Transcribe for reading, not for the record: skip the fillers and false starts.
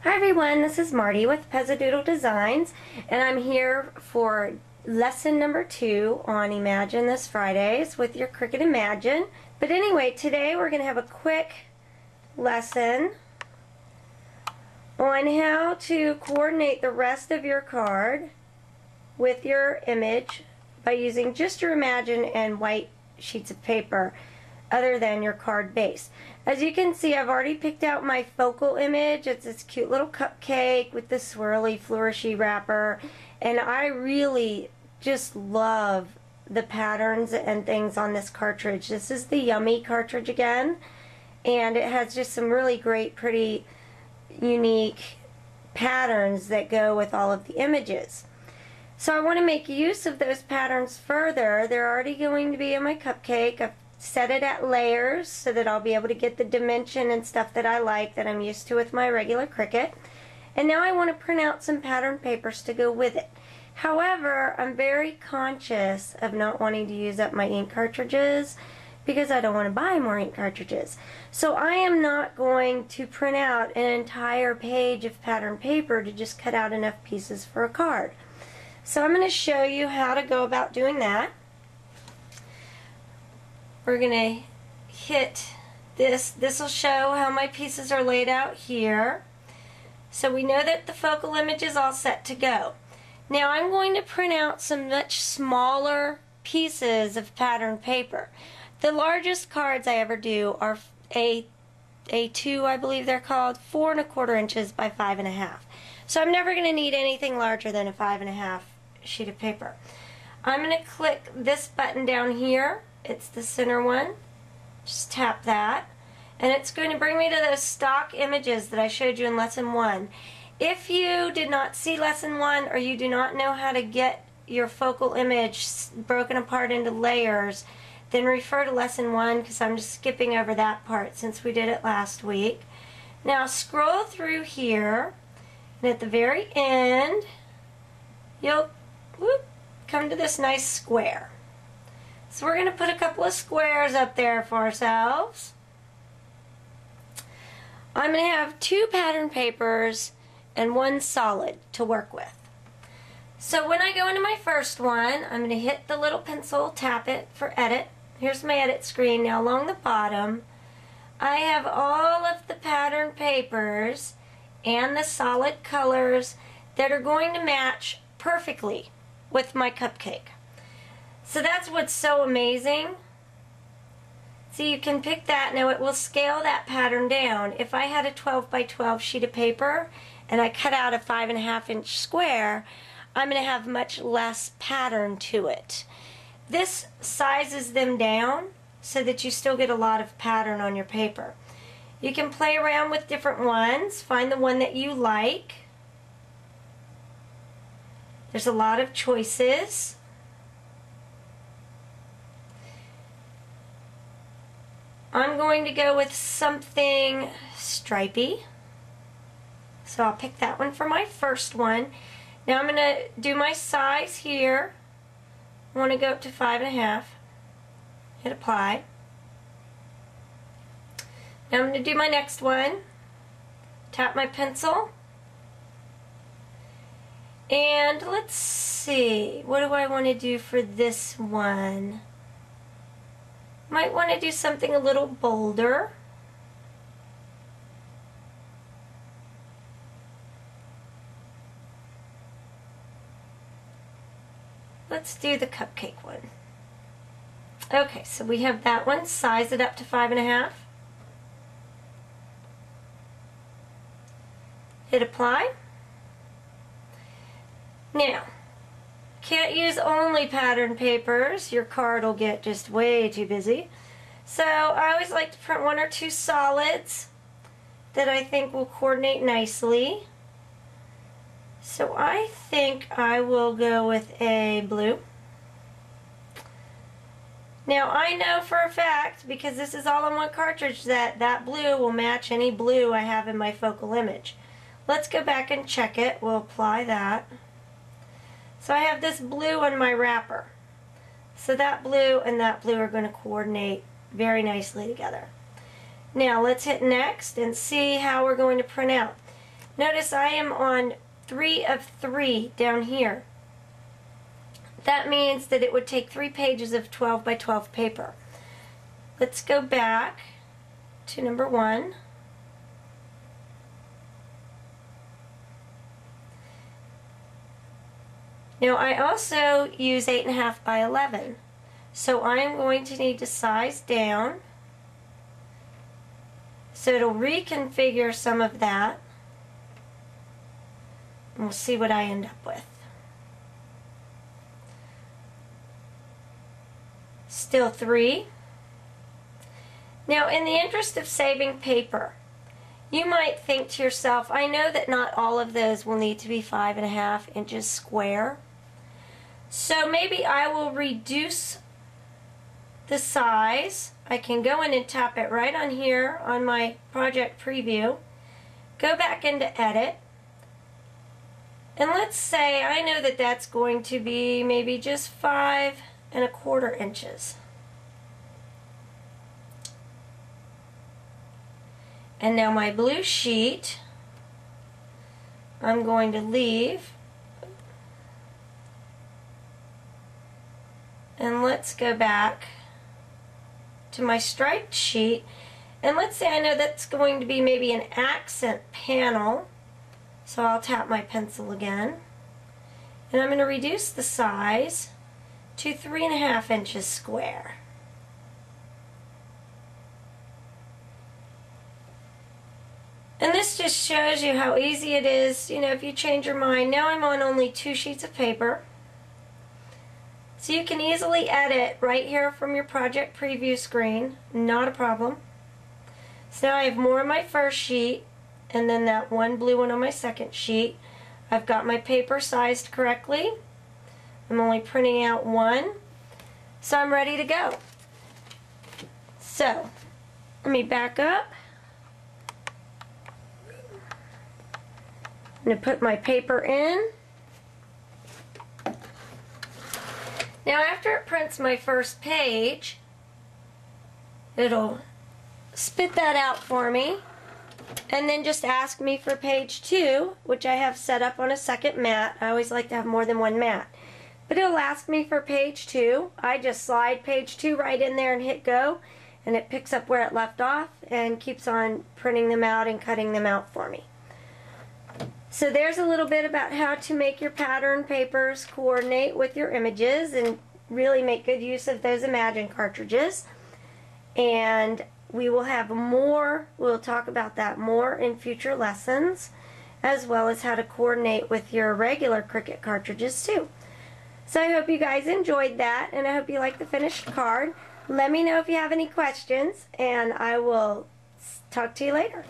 Hi everyone, this is Marty with Pezadoodle Designs, and I'm here for lesson number 2 on Imagine this Fridays with your Cricut Imagine. But anyway, today we're going to have a quick lesson on how to coordinate the rest of your card with your image by using just your Imagine and white sheets of paper other than your card base. As you can see, I've already picked out my focal image. It's this cute little cupcake with the swirly flourishy wrapper, and I really just love the patterns and things on this cartridge. This is the Yummy cartridge again, and it has just some really great, pretty, unique patterns that go with all of the images. So I want to make use of those patterns further. They're already going to be in my cupcake. I've set it at layers so that I'll be able to get the dimension and stuff that I like, that I'm used to with my regular Cricut. And now I want to print out some pattern papers to go with it. However, I'm very conscious of not wanting to use up my ink cartridges because I don't want to buy more ink cartridges. So I am not going to print out an entire page of pattern paper to just cut out enough pieces for a card. So I'm going to show you how to go about doing that. We're going to hit this. This will show how my pieces are laid out here. So we know that the focal image is all set to go. Now I'm going to print out some much smaller pieces of pattern paper. The largest cards I ever do are A2, I believe they're called, 4 1/4 inches by 5 1/2. So I'm never going to need anything larger than a 5 1/2 sheet of paper. I'm going to click this button down here. It's the center one. Just tap that, and it's going to bring me to those stock images that I showed you in lesson 1. If you did not see lesson 1, or you do not know how to get your focal image broken apart into layers, then refer to lesson 1, because I'm just skipping over that part since we did it last week. Now scroll through here, and at the very end you'll come to this nice square. So we're going to put a couple of squares up there for ourselves. I'm going to have 2 pattern papers and 1 solid to work with. So when I go into my first one, I'm going to hit the little pencil, tap it for edit. Here's my edit screen. Now along the bottom, I have all of the pattern papers and the solid colors that are going to match perfectly with my cupcake. So that's what's so amazing. See, you can pick that. Now it will scale that pattern down. If I had a 12 by 12 sheet of paper and I cut out a 5 1/2 inch square, I'm going to have much less pattern to it. This sizes them down so that you still get a lot of pattern on your paper. You can play around with different ones. Find the one that you like. There's a lot of choices. I'm going to go with something stripy, so I'll pick that one for my first one. Now I'm going to do my size here. I want to go up to 5 1/2. Hit apply. Now I'm going to do my next one. Tap my pencil. And let's see, what do I want to do for this one? Might want to do something a little bolder. Let's do the cupcake one. Okay, so we have that one. Size it up to 5 1/2. Hit apply. Now, can't use only pattern papers. Your card will get just way too busy. So I always like to print 1 or 2 solids that I think will coordinate nicely. So I think I will go with a blue. Now I know for a fact, because this is all on one cartridge, that that blue will match any blue I have in my focal image. Let's go back and check it. We'll apply that. So I have this blue on my wrapper. So that blue and that blue are going to coordinate very nicely together. Now let's hit next and see how we're going to print out. Notice I am on 3 of 3 down here. That means that it would take 3 pages of 12 by 12 paper. Let's go back to number 1. Now I also use 8.5 by 11. So I'm going to need to size down so it'll reconfigure some of that. And we'll see what I end up with. Still 3. Now, in the interest of saving paper, you might think to yourself, I know that not all of those will need to be 5.5 inches square. So maybe I will reduce the size. I can go in and tap it right on here on my project preview. Go back into edit. And let's say I know that that's going to be maybe just 5.25 inches. And now my blue sheet, I'm going to leave. And let's go back to my striped sheet. And let's say I know that's going to be maybe an accent panel. So I'll tap my pencil again. And I'm going to reduce the size to 3.5 inches square. And this just shows you how easy it is, you know, if you change your mind. Now I'm on only 2 sheets of paper. So you can easily edit right here from your project preview screen. Not a problem. So now I have more on my first sheet and then that one blue one on my second sheet. I've got my paper sized correctly. I'm only printing out 1. So I'm ready to go. So let me back up. I'm going to put my paper in. Now after it prints my first page, it'll spit that out for me and then just ask me for page 2, which I have set up on a second mat. I always like to have more than one mat. But it'll ask me for page 2. I just slide page 2 right in there and hit go, and it picks up where it left off and keeps on printing them out and cutting them out for me. So there's a little bit about how to make your pattern papers coordinate with your images and really make good use of those Imagine cartridges. And we will have more, we'll talk about that more in future lessons, as well as how to coordinate with your regular Cricut cartridges too. So I hope you guys enjoyed that, and I hope you like the finished card. Let me know if you have any questions, and I will talk to you later.